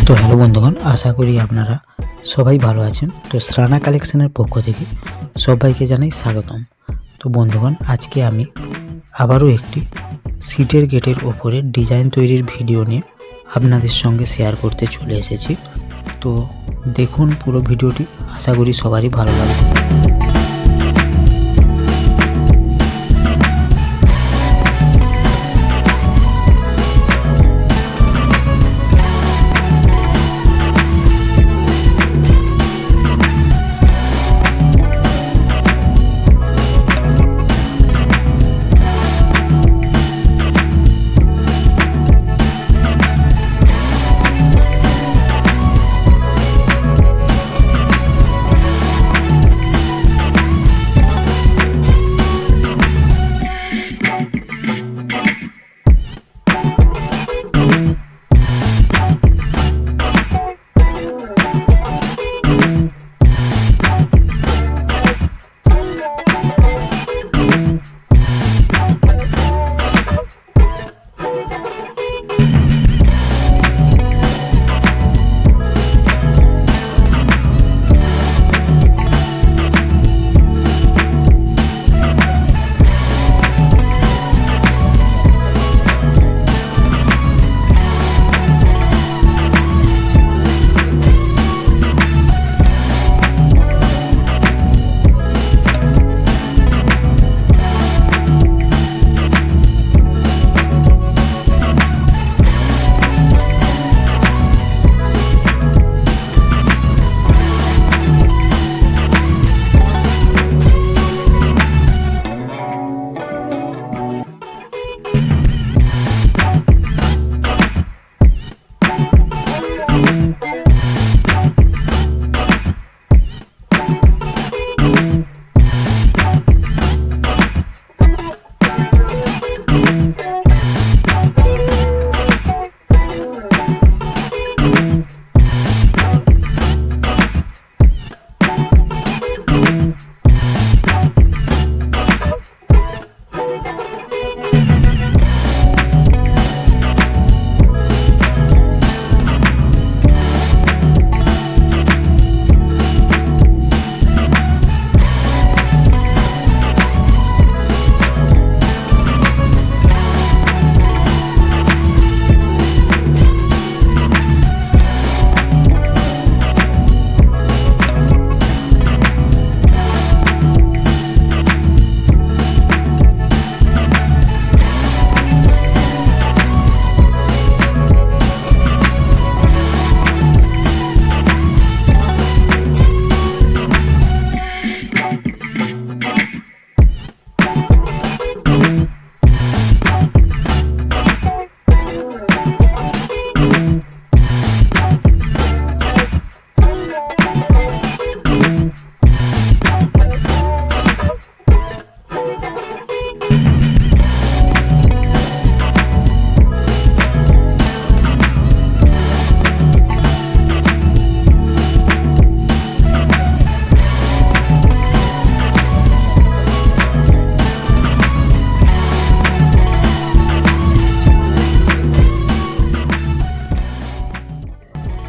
তো হ্যালো বন্ধুগণ, আশা করি আপনারা সবাই ভালো আছেন। তো শ্রানা কালেকশনের পক্ষ থেকে সবাইকে জানাই স্বাগতম। তো বন্ধুগণ, আজকে আমি আবারও একটি সিটের গেটের ওপরে ডিজাইন তৈরির ভিডিও নিয়ে আপনাদের সঙ্গে শেয়ার করতে চলে এসেছি। তো দেখুন পুরো ভিডিওটি, আশা করি সবারই ভালো লাগবে।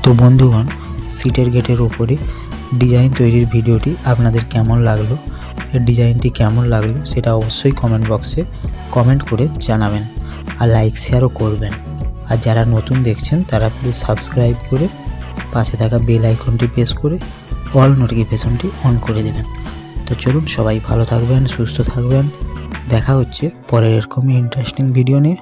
তো বন্ধুগণ, সিটের গেটের ওপরে ডিজাইন তৈরির ভিডিওটি আপনাদের কেমন লাগলো, এর ডিজাইনটি কেমন লাগলো সেটা অবশ্যই কমেন্ট বক্সে কমেন্ট করে জানাবেন, আর লাইক শেয়ারও করবেন। আর যারা নতুন দেখছেন তারা প্লিজ সাবস্ক্রাইব করে পাশে থাকা বেল আইকনটি প্রেস করে অল নোটিফিকেশনটি অন করে দেবেন। তো চলুন, সবাই ভালো থাকবেন, সুস্থ থাকবেন। দেখা হচ্ছে পরের এরকমই ইন্টারেস্টিং ভিডিও নিয়ে।